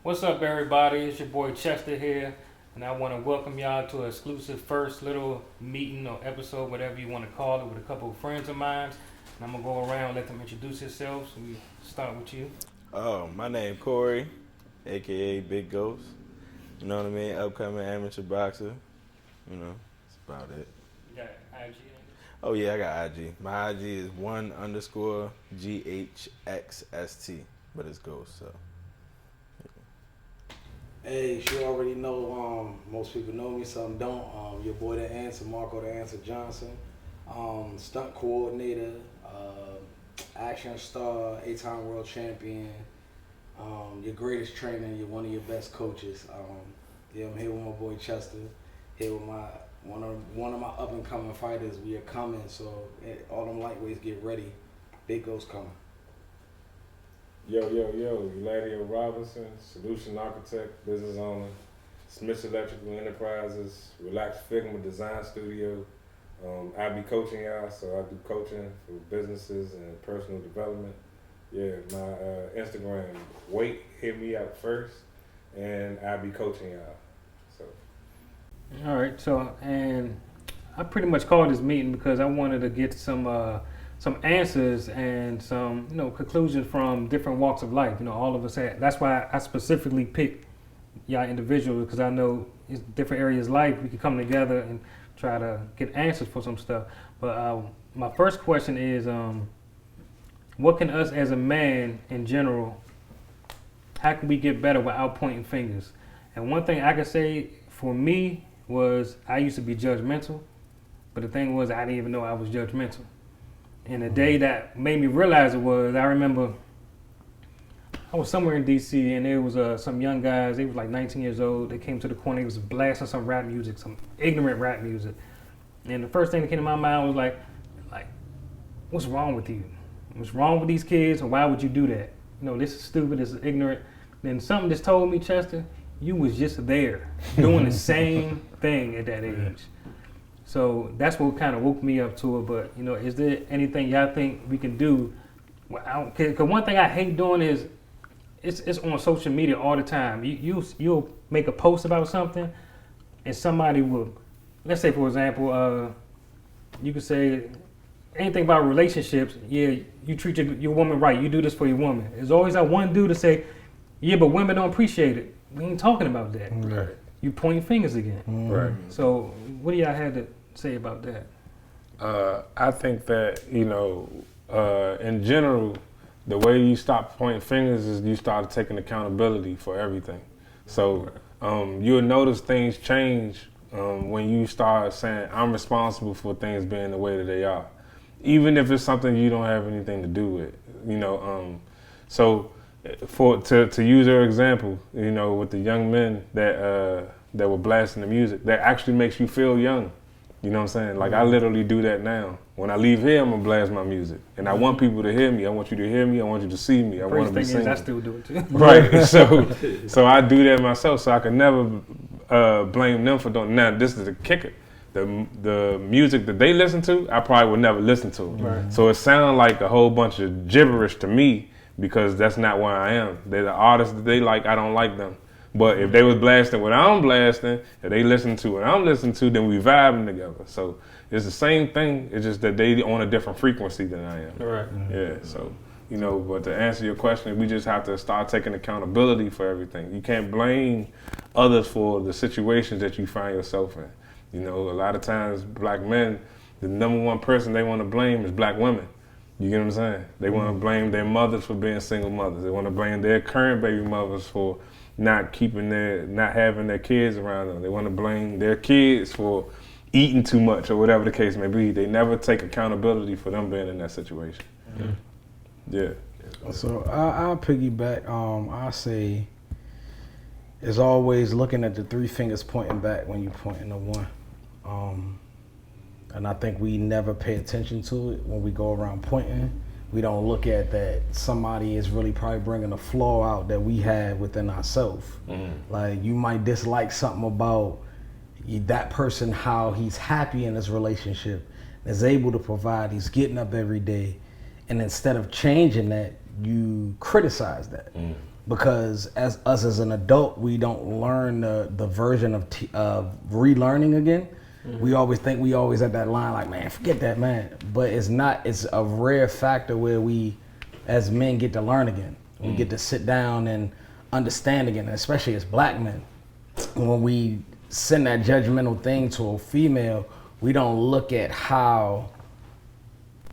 What's up, everybody? It's your boy Chester here, and I want to welcome y'all to an exclusive first little meeting or episode, whatever you want to call it, with a couple of friends of mine. And I'm going to go around and let them introduce themselves. So we start with you. Oh, my name Corey, a.k.a. Big Ghost. You know what I mean? Upcoming amateur boxer. You know, that's about it. You got IG? Oh, yeah, I got IG. My IG is 1_GHXST, but it's Ghost, so. Hey, you already know, most people know me, some don't. Your boy The Answer, Marco The Answer Johnson, stunt coordinator, action star, 8-time world champion, your greatest trainer, you're one of your best coaches. Yeah, I'm here with my boy Chester, here with my one of my up and coming fighters. We are coming, so all them lightweights get ready. Big Ghost coming. Yo, Eladio Robinson, solution architect, business owner, Smith Electrical Enterprises, Relax Figma Design Studio. I be coaching y'all, so I do coaching for businesses and personal development. Yeah, my Instagram, hit me out first, and I be coaching y'all. So. All right, so, and I pretty much called this meeting because I wanted to get some answers and some, conclusions from different walks of life. All of us had. That's why I specifically picked y'all individuals, because I know it's different areas of life. We can come together and try to get answers for some stuff. But my first question is, what can us as a man in general, how can we get better without pointing fingers? And one thing I could say for me was I used to be judgmental, but the thing was I didn't even know I was judgmental. And the day that made me realize it was, I remember I was somewhere in D.C. and there was some young guys, they was like 19 years old, they came to the corner, they was blasting some rap music, some ignorant rap music. And the first thing that came to my mind was like, what's wrong with you? What's wrong with these kids, and why would you do that? This is stupid, this is ignorant. Then something just told me, Chester, you was just there doing the same thing at that age. So that's what kind of woke me up to it. But, is there anything y'all think we can do? Because one thing I hate doing is it's on social media all the time. You'll make a post about something and somebody will, let's say, for example, you could say anything about relationships. Yeah, you treat your woman right. You do this for your woman. There's always that one dude to say, yeah, but women don't appreciate it. We ain't talking about that. Right. You pointing fingers again. Right. So what do y'all have to say about that? I think that, in general, the way you stop pointing fingers is you start taking accountability for everything. So you'll notice things change when you start saying, I'm responsible for things being the way that they are. Even if it's something you don't have anything to do with, So to use your example, with the young men that were blasting the music, that actually makes you feel young. You know what I'm saying? Like, I literally do that now. When I leave here, I'm gonna blast my music, and I want people to hear me. I want you to hear me. I want you to see me. I want to be singing. I still do it too. Right. So I do that myself. So I can never blame them for doing. Now this is the kicker. The music that they listen to, I probably would never listen to. Right. So it sounds like a whole bunch of gibberish to me, because that's not where I am. They're the artists that they like. I don't like them. But if they was blasting what I'm blasting, if they listen to what I'm listening to, then we vibing together. So it's the same thing. It's just that they on a different frequency than I am. Right. Yeah. So, but to answer your question, we just have to start taking accountability for everything. You can't blame others for the situations that you find yourself in. A lot of times black men, the number one person they want to blame is black women. You get what I'm saying? They want to blame their mothers for being single mothers. They want to blame their current baby mothers for not having their kids around them. They want to blame their kids for eating too much or whatever the case may be. They never take accountability for them being in that situation. Mm-hmm. Yeah. So I'll piggyback. I say it's always looking at the three fingers pointing back when you're pointing to one. And I think we never pay attention to it when we go around pointing. We don't look at that somebody is really probably bringing a flaw out that we have within ourselves. Like you might dislike something about that person, how he's happy in his relationship, is able to provide, he's getting up every day. And instead of changing that, you criticize that. Because as an adult, we don't learn the version of relearning again. We always think we always at that line like, man, forget that, man. But it's not. It's a rare factor where we, as men, get to learn again. We get to sit down and understand again, especially as black men. When we send that judgmental thing to a female, we don't look at how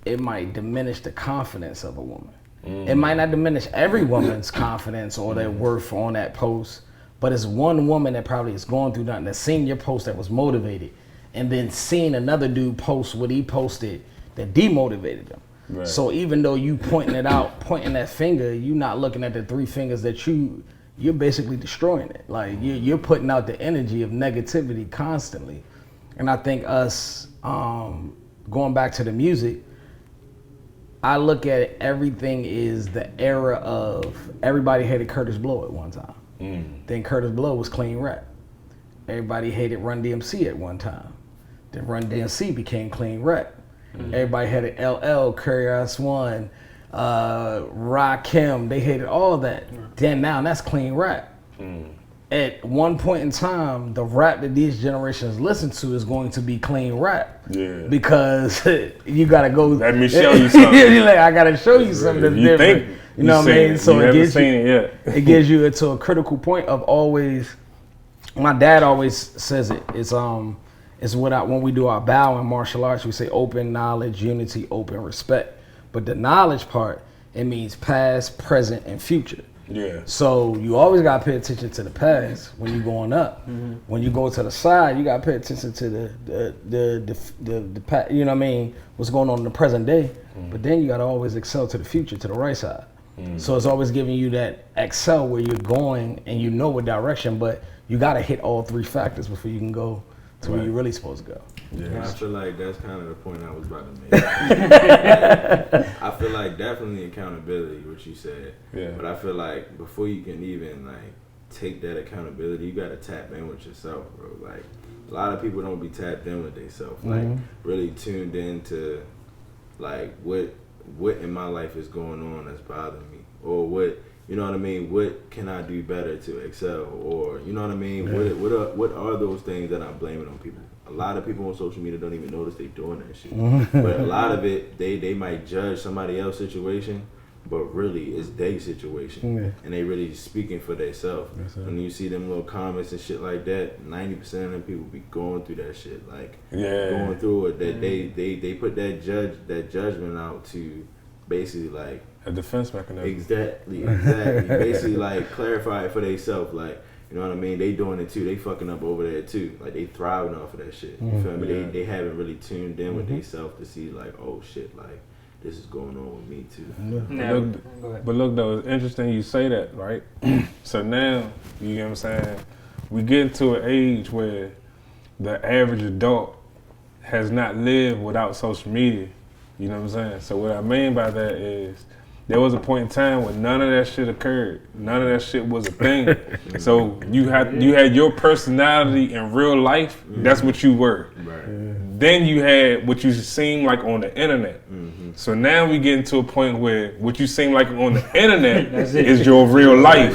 it might diminish the confidence of a woman. It might not diminish every woman's confidence or their worth on that post, but it's one woman that probably is going through nothing, that's seen your post that was motivated, and then seeing another dude post what he posted that demotivated him. Right. So even though you pointing it out, pointing that finger, you're not looking at the three fingers that you're basically destroying it. Like you're putting out the energy of negativity constantly. And I think us, going back to the music, I look at it, everything is the era of everybody hated Curtis Blow at one time. Then Curtis Blow was clean rap. Everybody hated Run DMC at one time. Then Run DMC became clean rap. Everybody hated LL, Curious One, Rakim. They hated all that. Then now that's clean rap. At one point in time, the rap that these generations listen to is going to be clean rap. Yeah. Because you gotta go. Let me show you something. You're like, I gotta show you something that's different. You know what I mean? So it gives you, it gives you to a critical point of always. My dad always says it. It's when we do our bow in martial arts, we say open knowledge, unity, open respect. But the knowledge part, it means past, present, and future. Yeah. So you always gotta pay attention to the past when you're going up. When you go to the side, you gotta pay attention to the past. You know what I mean? What's going on in the present day. But then you gotta always excel to the future, to the right side. So it's always giving you that excel where you're going and you know what direction, but you gotta hit all three factors before you can go to where you're really supposed to go. Yeah, I feel like that's kind of the point I was about to make. I feel like definitely accountability, what you said. Yeah. But I feel like before you can even like take that accountability, you got to tap in with yourself, bro. Like a lot of people don't be tapped in with themselves, like really tuned into like what in my life is going on that's bothering me, or what. You know what I mean? What can I do better to excel? Or, you know what I mean? Yeah. What are those things that I'm blaming on people? A lot of people on social media don't even notice they're doing that shit. But a lot of it, they might judge somebody else's situation, but really it's their situation. Yeah. And they really speaking for themselves. When you see them little comments and shit like that, 90% of them people be going through that shit. Like, going through it. That they put that judgment out to basically like, a defense mechanism. Exactly. Basically, like, clarify it for themselves. Like, you know what I mean? They doing it too. They fucking up over there too. Like, they thriving off of that shit. You feel me? They haven't really tuned in with themselves to see, like, oh shit, like, this is going on with me too. But look, though, it's interesting you say that, right? So now, you know what I'm saying? We get to an age where the average adult has not lived without social media. You know what I'm saying? So what I mean by that is, there was a point in time when none of that shit occurred. None of that shit was a thing. So you had your personality in real life. That's what you were. Right. Then you had what you seemed like on the internet. So now we get into a point where what you seem like on the internet is your real life.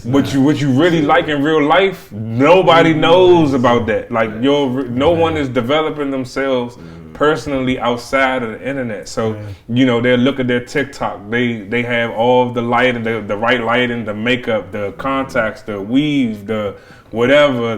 What you really like in real life, nobody knows about that. Like no one is developing themselves personally outside of the internet. So, you know, they'll look at their TikTok. They have all of the lighting, the right lighting, the makeup, the contacts, the weave, the whatever,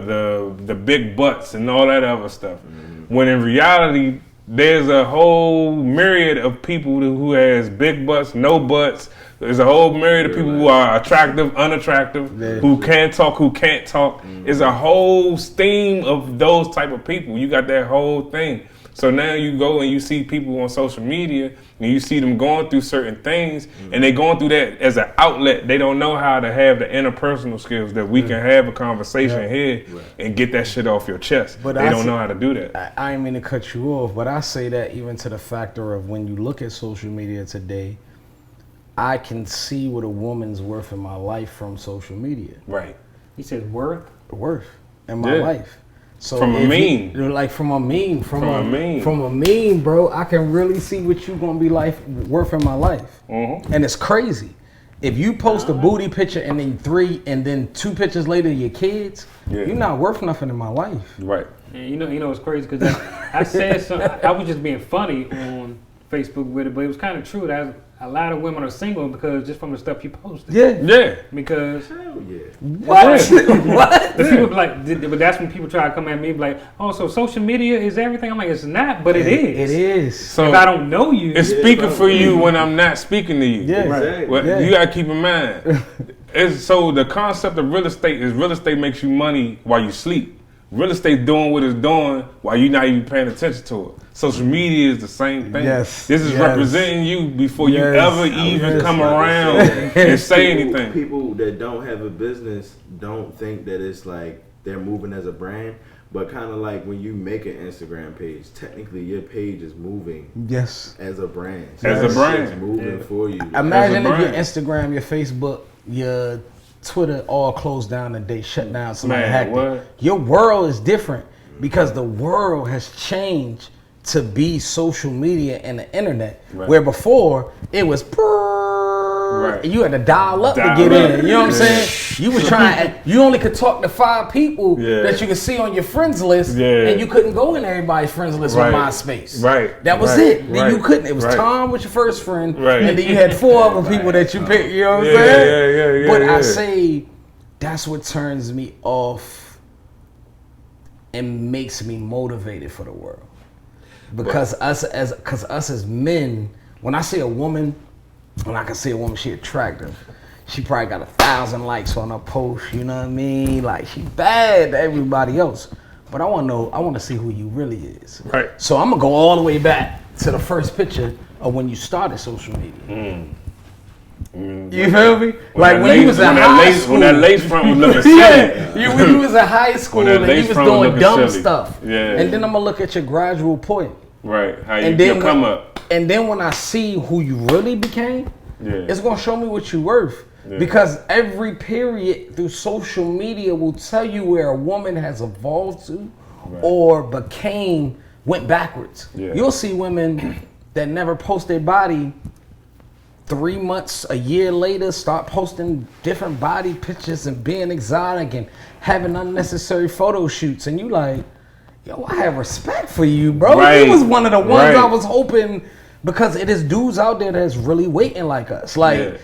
the big butts and all that other stuff. When in reality, there's a whole myriad of people who has big butts, no butts, There's a whole myriad of people who are attractive, unattractive, who can talk, who can't talk. It's a whole steam of those type of people. You got that whole thing. So now you go and you see people on social media and you see them going through certain things and they going through that as an outlet. They don't know how to have the interpersonal skills that we can have a conversation here and get that shit off your chest. But they don't know how to do that. I didn't mean to cut you off, but I say that even to the factor of when you look at social media today, I can see what a woman's worth in my life from social media. Right. He said worth in my life. So from a meme, from a meme, bro, I can really see what you gonna be like worth in my life, and it's crazy. If you post a booty picture and then 2 pictures later your kids, you're not worth nothing in my life. Right. And you know it's crazy because I said something. I was just being funny on Facebook with it, but it was kind of true that a lot of women are single because just from the stuff you posted. Yeah. Because what? What? The people be like, but that's when people try to come at me like, oh, so social media is everything. I'm like, it's not, but it is. It is. So if I don't know you, it's speaking for you when I'm not speaking to you. Yeah, exactly. Well, you gotta keep in mind. So the concept of real estate makes you money while you sleep. Real estate doing what it's doing while you're not even paying attention to it. Social media is the same thing. Yes. This is representing you before you ever even come around and say anything. People that don't have a business don't think that it's like they're moving as a brand, but kind of like when you make an Instagram page, technically your page is moving as a brand. So as a brand. It's moving for you. Imagine if your Instagram, your Facebook, your Twitter all closed down and they shut down, somebody hacked it. Your world is different because the world has changed to be social media and the internet. Where before it was you had to dial up to get in. You know what I'm saying? You was trying, you only could talk to 5 people that you could see on your friends list, and you couldn't go in everybody's friends list on MySpace. That was it. Then you couldn't. It was Tom was your first friend, and then you had 4 other people that you picked. You know what I'm saying? But I say that's what turns me off and makes me motivated for the world. Because us as men, when I see a woman, when I can see a woman, she attractive. She probably got 1,000 likes on her post, you know what I mean? Like, she bad to everybody else. But I want to see who you really is. Right. So I'm going to go all the way back to the first picture of when you started social media. You feel me? Like when you was in high school. When that lace front was looking silly. When you was in high school and you was doing dumb silly stuff. Yeah. And then I'm going to look at your gradual point. Right. How you come up. And then when I see who you really became, it's going to show me what you're worth. Yeah. Because every period through social media will tell you where a woman has evolved to or went backwards. Yeah. You'll see women that never post their body 3 months, a year later, start posting different body pictures and being exotic and having unnecessary photo shoots. And you like, yo, I have respect for you, bro. You was one of the ones I was hoping, because it is dudes out there that's really waiting like us. Like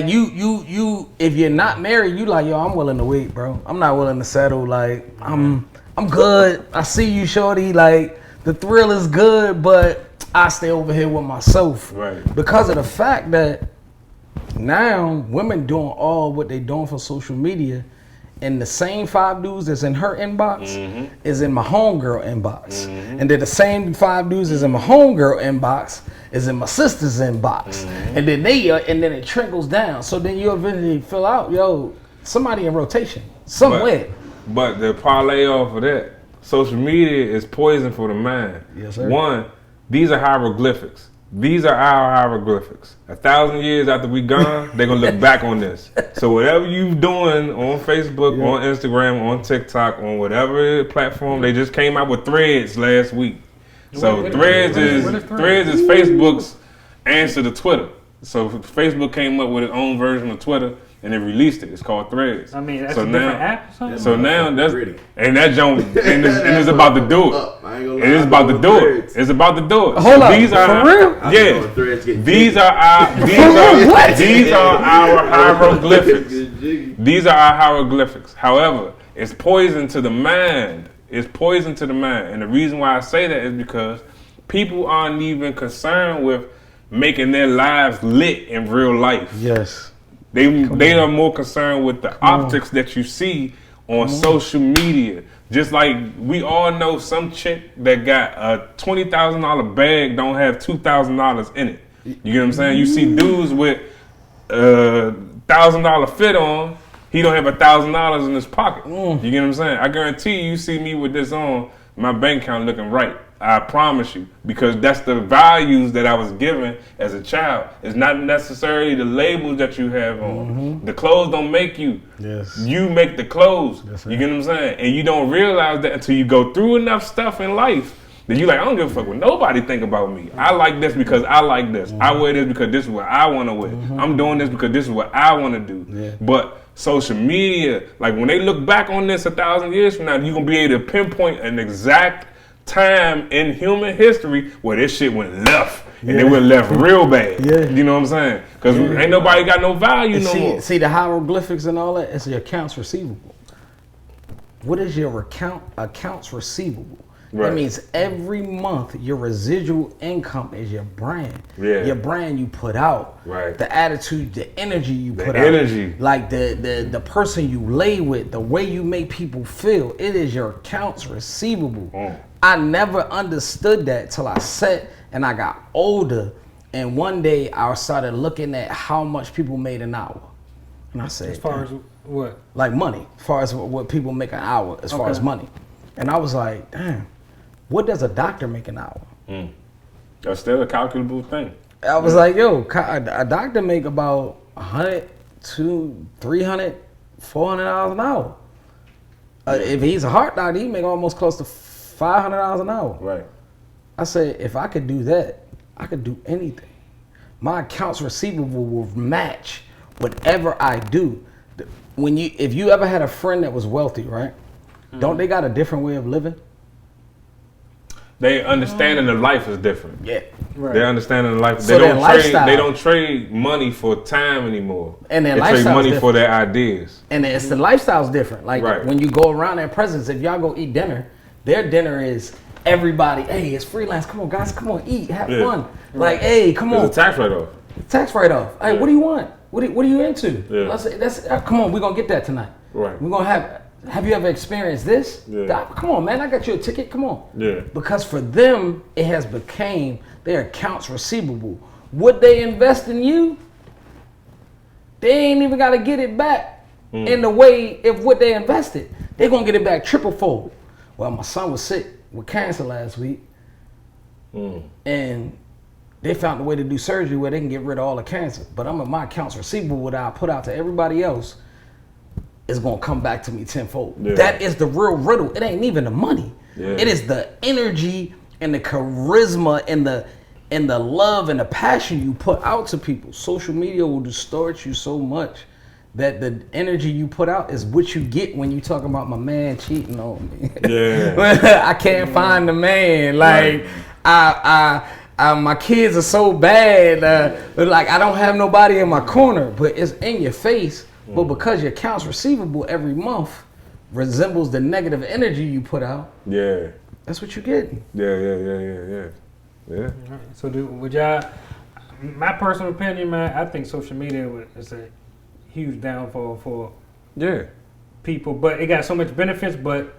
you, if you're not married, you like, yo, I'm willing to wait, bro. I'm not willing to settle. Like, I'm good. I see you, shorty. Like, the thrill is good, but I stay over here with myself. Right. Because of the fact that now women doing all what they doing for social media, and the same 5 dudes that's in her inbox is in my homegirl inbox. And then the same 5 dudes is in my homegirl inbox is in my sister's inbox. And then and then it trickles down. So then you eventually fill out, yo, somebody in rotation somewhere. But the parlay off of that, social media is poison for the mind. Yes, sir. 1, these are hieroglyphics. These are our hieroglyphics. 1,000 years after we gone, they're gonna look back on this. So whatever you doing on Facebook, on Instagram, on TikTok, on whatever platform, they just came out with Threads last week. So Threads is Facebook's answer to Twitter. So Facebook came up with its own version of Twitter and they released it. It's called Threads. I mean, that's a different app or something? So now it's about to do it. It is about to do it. It's about to do it. Hold on, for real? Yeah. These are our hieroglyphics. These are our hieroglyphics. However, it's poison to the mind. It's poison to the mind. And the reason why I say that is because people aren't even concerned with making their lives lit in real life. Yes. They are more concerned with the optics that you see on social media. Just like we all know some chick that got a $20,000 bag don't have $2,000 in it. You get what I'm saying? You see dudes with $1,000 fit on, he don't have $1,000 in his pocket. You get what I'm saying? I guarantee you see me with this on, my bank account looking right. I promise you, because that's the values that I was given as a child. It's not necessarily the labels that you have on. The clothes don't make you. Yes. You make the clothes. Yes, you get what I'm saying? And you don't realize that until you go through enough stuff in life that you like, I don't give a fuck what nobody think about me. I like this because I like this. I wear this because this is what I want to wear. I'm doing this because this is what I want to do. Yeah. But social media, like when they look back on this 1,000 years from now, you're going to be able to pinpoint an exact time in human history where this shit went left and it went left real bad. You know what I'm saying? Because ain't nobody got no value no more. See the hieroglyphics and all that? It's your accounts receivable. What is your accounts receivable? Right. That means every month your residual income is your brand. Yeah. Your brand you put out. Right. The attitude, the energy you put out. The energy. Like the person you lay with, the way you make people feel. It is your accounts receivable. I never understood that till I sat and I got older. And one day I started looking at how much people made an hour. And I said, As far as what? like money, as far as what people make an hour, as far as money. And I was like, damn, what does a doctor make an hour? That's still a calculable thing. I was like, yo, a doctor make about 100 to 300, 400 dollars an hour. If he's a heart doctor, he make almost close to $500 an hour. Right. I said, if I could do that, I could do anything. My accounts receivable will match whatever I do. If you ever had a friend that was wealthy, right? Don't they got a different way of living? They understanding of life is different. Yeah. Right. They understanding of life. So They don't trade money for time anymore. And their they trade lifestyle's money different. for their ideas. And it's the lifestyle's different. Like when you go around their presence, if y'all go eat dinner, their dinner is everybody, hey, it's freelance. Come on, guys, come on, eat, have fun. Like, hey, come on. It's a tax write-off. Tax write-off. Hey, what do you want? What are you into? Yeah. Come on, we're gonna get that tonight. Right. We're gonna have you ever experienced this? Yeah. Come on, man, I got you a ticket. Come on. Yeah. Because for them, it has became their accounts receivable. Would they invest in you? They ain't even got to get it back in the way of what they invested. They're going to get it back triple fold. Well, my son was sick with cancer last week. And they found a way to do surgery where they can get rid of all the cancer. But my accounts receivable, what I put out to everybody else, is going to come back to me tenfold. Yeah. That is the real riddle. It ain't even the money. Yeah. It is the energy and the charisma and the love and the passion you put out to people. Social media will distort you so much that the energy you put out is what you get when you talk about my man cheating on me. Yeah. I can't find the man. Like my kids are so bad. Like I don't have nobody in my corner, but it's in your face. But because your accounts receivable every month resembles the negative energy you put out, that's what you get. Yeah. So would y'all? My personal opinion, man, I think social media is a huge downfall for people. But it got so much benefits, but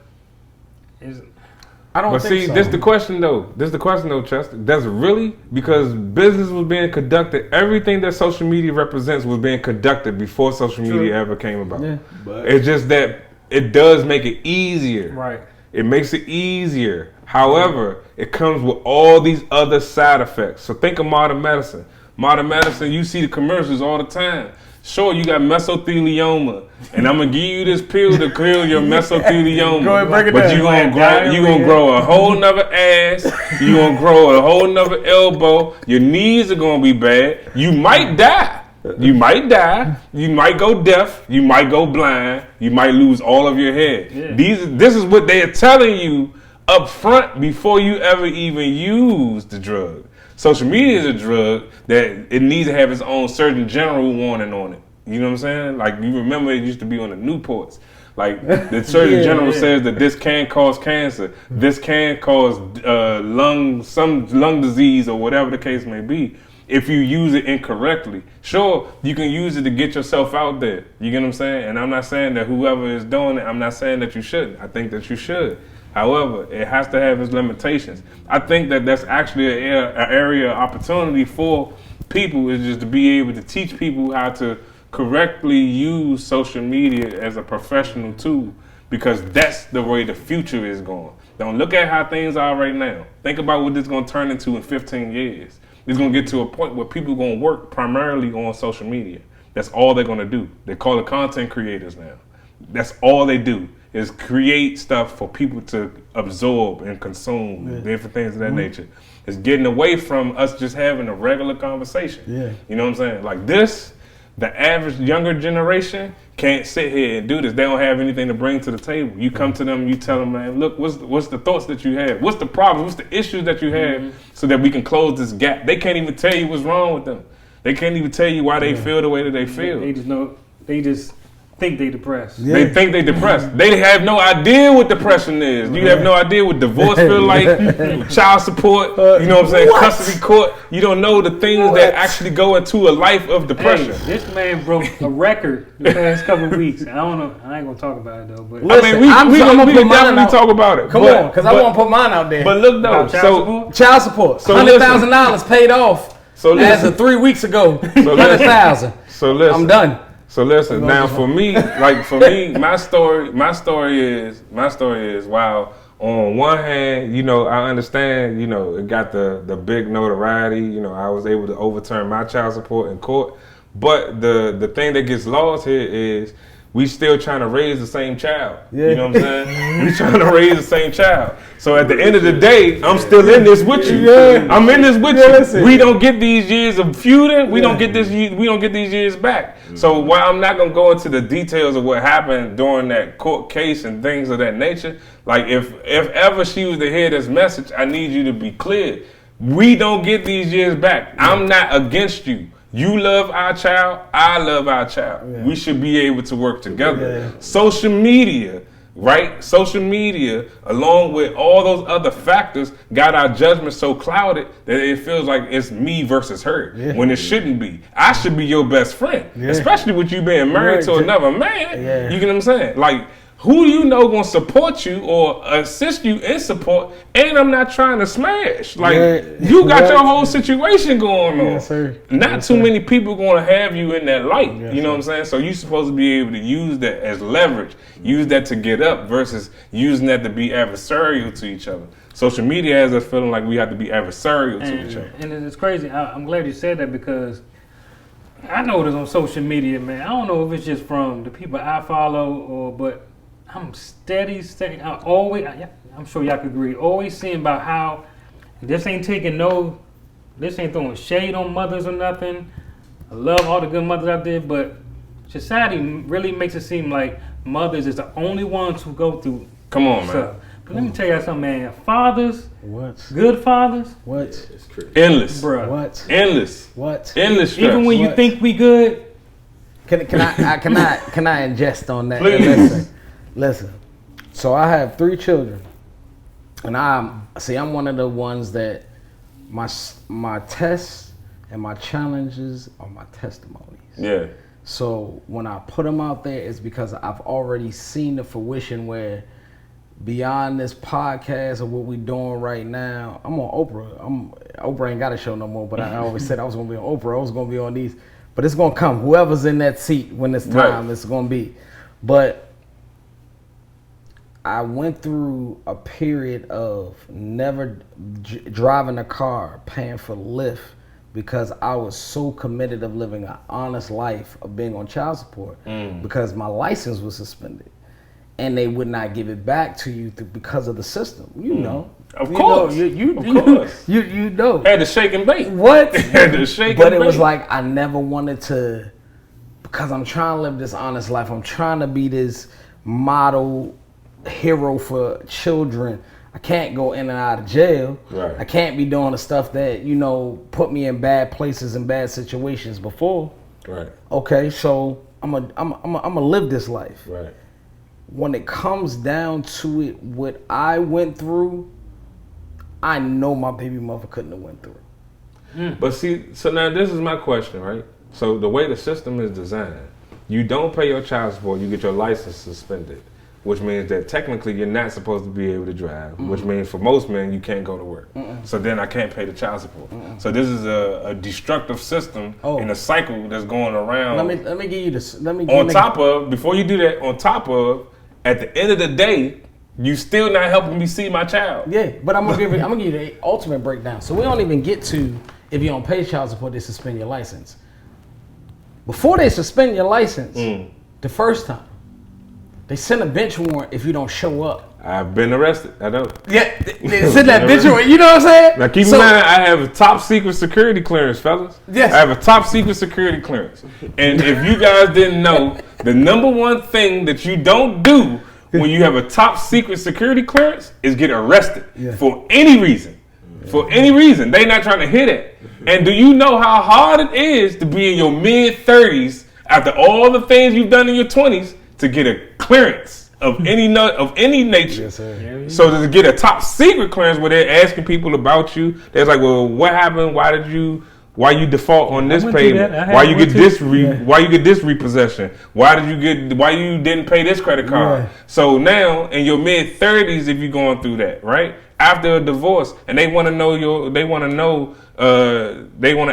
I don't But think see, so. this the question though, Chester. Does it really? Because business was being conducted, everything that social media represents was being conducted before social media ever came about. Yeah. But It's just that it does make it easier. right. It makes it easier. However, it comes with all these other side effects. So think of modern medicine. Modern medicine, you see the commercials all the time. Sure, you got mesothelioma, and I'm gonna give you this pill to kill your mesothelioma. Go ahead, break it but down. you gonna grow a whole nother ass. You gonna grow a whole nother elbow. Your knees are gonna be bad. You might die. You might die. You might go deaf. You might go blind. You might lose all of your hair. Yeah. This is what they are telling you up front before you ever even use the drug. Social media is a drug that it needs to have its own Surgeon General warning on it. You know what I'm saying? Like, you remember it used to be on the Newports. Like, the Surgeon General says that this can cause cancer. This can cause some lung disease or whatever the case may be. if you use it incorrectly. Sure, you can use it to get yourself out there. You get what I'm saying? And I'm not saying that whoever is doing it, I'm not saying that you shouldn't. I think that you should. However, it has to have its limitations. I think that that's actually an area of opportunity for people, is just to be able to teach people how to correctly use social media as a professional tool, because that's the way the future is going. Don't look at how things are right now. Think about what this is going to turn into in 15 years. It's going to get to a point where people are going to work primarily on social media. That's all they're going to do. They call it content creators now. That's all they do, is create stuff for people to absorb and consume, different things of that nature. It's getting away from us just having a regular conversation. Yeah. You know what I'm saying? Like this, the average younger generation can't sit here and do this. They don't have anything to bring to the table. You come to them, you tell them, man, look, what's the thoughts that you have? What's the problem? What's the issues that you have, so that we can close this gap? They can't even tell you what's wrong with them. They can't even tell you why they feel the way that they feel. They just know. They just think they depressed. Yeah. They think they depressed. They have no idea what depression is. You have no idea what divorce feel like, child support, you know what I'm saying, custody court. You don't know the things that actually go into a life of depression. Hey, this man broke a record the past couple of weeks. I don't know. I ain't gonna talk about it though. But Listen, I mean, we can definitely out. talk about it. Come on, because I want to put mine out there. But look though, Child support, So $100,000 paid off. So as of 3 weeks ago, 100,000. So listen, I'm done. So listen, now for me, my story is while on one hand, you know, I understand, you know, it got the big notoriety, you know, I was able to overturn my child support in court, but the thing that gets lost here is we still trying to raise the same child. Yeah. You know what I'm saying? We trying to raise the same child. So at the end of the day, I'm still in this with you. Yeah. I'm in this with you. Listen. We don't get these years of feuding. We don't get these years back. So while I'm not gonna go into the details of what happened during that court case and things of that nature, like if ever she was to hear this message, I need you to be clear. We don't get these years back. I'm not against you. You love our child, I love our child. Yeah. We should be able to work together. Yeah. Social media, right? Social media, along with all those other factors, got our judgment so clouded that it feels like it's me versus her, when it shouldn't be. I should be your best friend, especially with you being married to another man. Yeah. You get what I'm saying? Like, who you know gonna support you or assist you in support, and I'm not trying to smash. Like, you got your whole situation going on. Yes, sir. Not too many people gonna have you in that light. You know what I'm saying? So you supposed to be able to use that as leverage, use that to get up versus using that to be adversarial to each other. Social media has us feeling like we have to be adversarial to each other. And it's crazy. I'm glad you said that, because I notice on social media, man, I don't know if it's just from the people I follow but I'm steady. I'm sure y'all could agree. Always seeing about how this ain't throwing shade on mothers or nothing. I love all the good mothers out there, but society really makes it seem like mothers is the only ones who go through. Come on, man. But let me tell you something, man. Fathers, good fathers, It's crazy. Endless, bro. Endless, endless. Stress. Even when you think we good. Can I ingest on that? Please. Listen, so I have 3 children, and I'm one of the ones that my tests and my challenges are my testimonies. Yeah. So when I put them out there, it's because I've already seen the fruition where beyond this podcast or what we're doing right now, I'm on Oprah. Oprah ain't got a show no more, but I always said I was going to be on Oprah. I was going to be on these, but it's going to come. Whoever's in that seat when it's time, it's going to be. But I went through a period of never driving a car, paying for Lyft, because I was so committed of living an honest life of being on child support, because my license was suspended and they would not give it back to you because of the system. You know. Of course. You know. Had to shake and bake. What? Had to shake but and bake. It was like I never wanted to, because I'm trying to live this honest life. I'm trying to be this model hero for children. I can't go in and out of jail. Right. I can't be doing the stuff that, you know, put me in bad places and bad situations before. Right. Okay, so I'm a live this life. Right. When it comes down to it, what I went through, I know my baby mother couldn't have went through. But see, so now this is my question, right? So the way the system is designed, you don't pay your child support, you get your license suspended, which means that technically you're not supposed to be able to drive, which means for most men you can't go to work. So then I can't pay the child support. So this is a destructive system in a cycle that's going around. Let me give you this. Before you do that, on top of, at the end of the day, you still not helping me see my child. Yeah, but I'm gonna give you the ultimate breakdown. So we don't even get to if you don't pay child support, they suspend your license. Before they suspend your license, the first time, they send a bench warrant if you don't show up. I've been arrested. I know. Yeah, they send that bench warrant. You know what I'm saying? Now keep in mind, I have a top secret security clearance, fellas. Yes. I have a top secret security clearance. And if you guys didn't know, the number one thing that you don't do when you have a top secret security clearance is get arrested for any reason. For any reason. They not trying to hear that. And do you know how hard it is to be in your mid-30s after all the things you've done in your 20s to get a clearance of any nature? Yes, sir. So to get a top secret clearance where they're asking people about you, they're like, well, what happened? Why you default on this payment? Why you get this repossession? Why you didn't pay this credit card? Yeah. So now in your mid-30s, if you're going through that, right? After a divorce, and they want to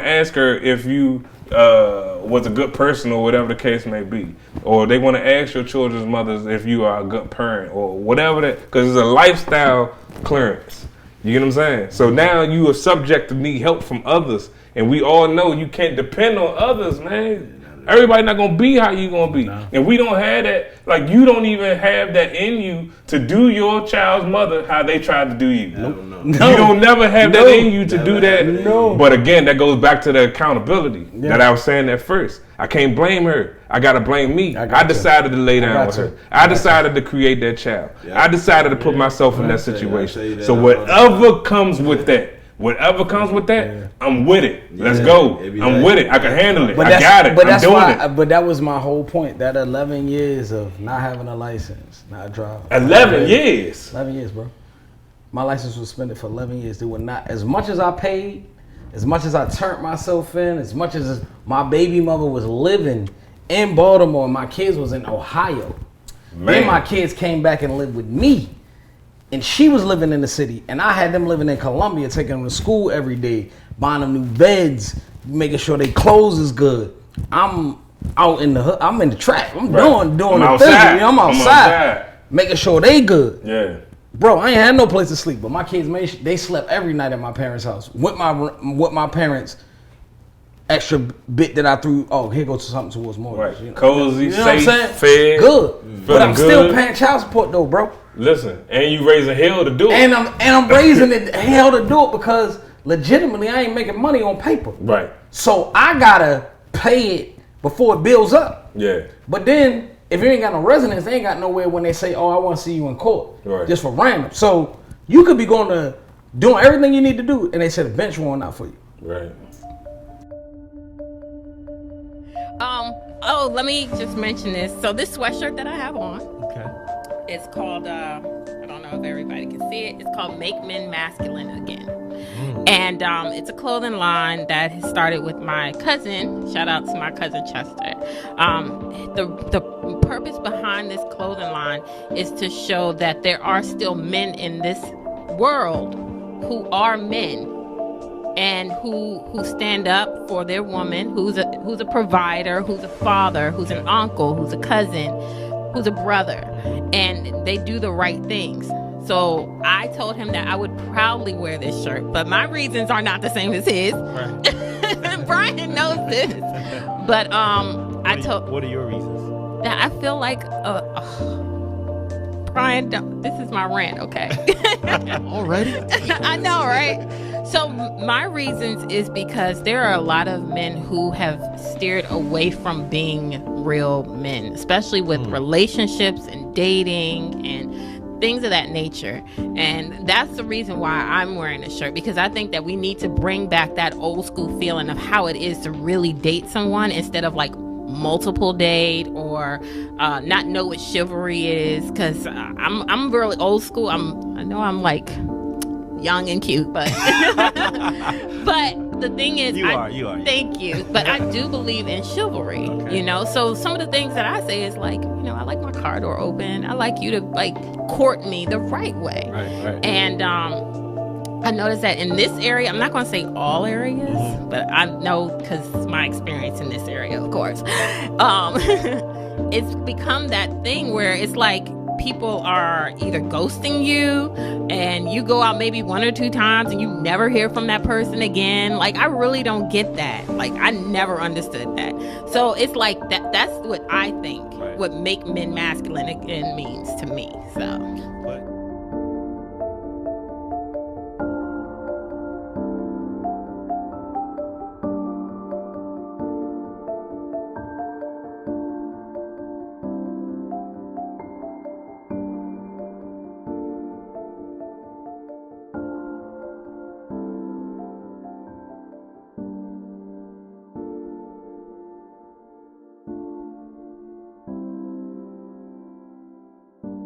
ask her if you was a good person or whatever the case may be, or they want to ask your children's mothers if you are a good parent or whatever that, because it's a lifestyle clearance. You get what I'm saying? So now you are subject to need help from others, and we all know you can't depend on others, man. Everybody not gonna be how you gonna be, and we don't have that. Like you don't even have that in you to do your child's mother how they tried to do you. No. You don't never have that in you to do that. No. But again, that goes back to the accountability that I was saying at first. I can't blame her. I gotta blame me. I decided to lay down with her. I decided to create that child. I decided to put myself in that situation. So whatever comes with that. I'm with it. Let's go. I'm with it. I can handle it. I got it. I'm doing it. But that was my whole point. That 11 years of not having a license, not driving. 11 years. 11 years, bro. My license was suspended for 11 years. They were not, as much as I paid, as much as I turned myself in, as much as my baby mother was living in Baltimore and my kids was in Ohio. Then my kids came back and lived with me. And she was living in the city, and I had them living in Columbia, taking them to school every day, buying them new beds, making sure their clothes is good. I'm out in the hood. I'm in the trap. I'm doing the thing. I'm outside, making sure they good. Yeah, bro. I ain't had no place to sleep, but my kids they slept every night at my parents' house with my parents. Extra bit that I threw. Oh, here goes something towards more. Right. You know? Cozy, you know safe, what I'm saying? fed, good. But I'm still paying child support though, bro. Listen, and you raising hell to do it. And I'm raising it hell to do it because legitimately I ain't making money on paper. Right. So I gotta pay it before it builds up. Yeah. But then if you ain't got no residence, they ain't got nowhere when they say, oh, I want to see you in court. Right. Just for random. So you could be going to doing everything you need to do, and they said a bench warrant out for you. Right. Oh, let me just mention this. So this sweatshirt that I have on, it's called, I don't know if everybody can see it. It's called Make Men Masculine Again. And it's a clothing line that has started with my cousin. Shout out to my cousin Chester. The purpose behind this clothing line is to show that there are still men in this world who are men and who stand up for their woman, who's a provider, who's a father, who's an uncle, who's a cousin, who's a brother, and they do the right things. So I told him that I would proudly wear this shirt, but my reasons are not the same as his. Right. Brian knows this. But what are your reasons? That I feel like Brian, this is my rant, okay? Already? I know, right? So my reasons is because there are a lot of men who have steered away from being real men, especially with relationships and dating and things of that nature. And that's the reason why I'm wearing this shirt, because I think that we need to bring back that old school feeling of how it is to really date someone instead of like multiple date or not know what chivalry is, because I'm really old school. I know I'm like young and cute, but but the thing is, you are. Thank you, but I do believe in chivalry. Okay. You know, so some of the things that I say is like, you know, I like my car door open. I like you to like court me the right way. Right. And I noticed that in this area, I'm not going to say all areas, but I know because my experience in this area, of course, it's become that thing where it's like people are either ghosting you and you go out maybe 1 or 2 times and you never hear from that person again. Like, I really don't get that. Like, I never understood that. So it's like that's what I think would make men masculine again means to me. So. But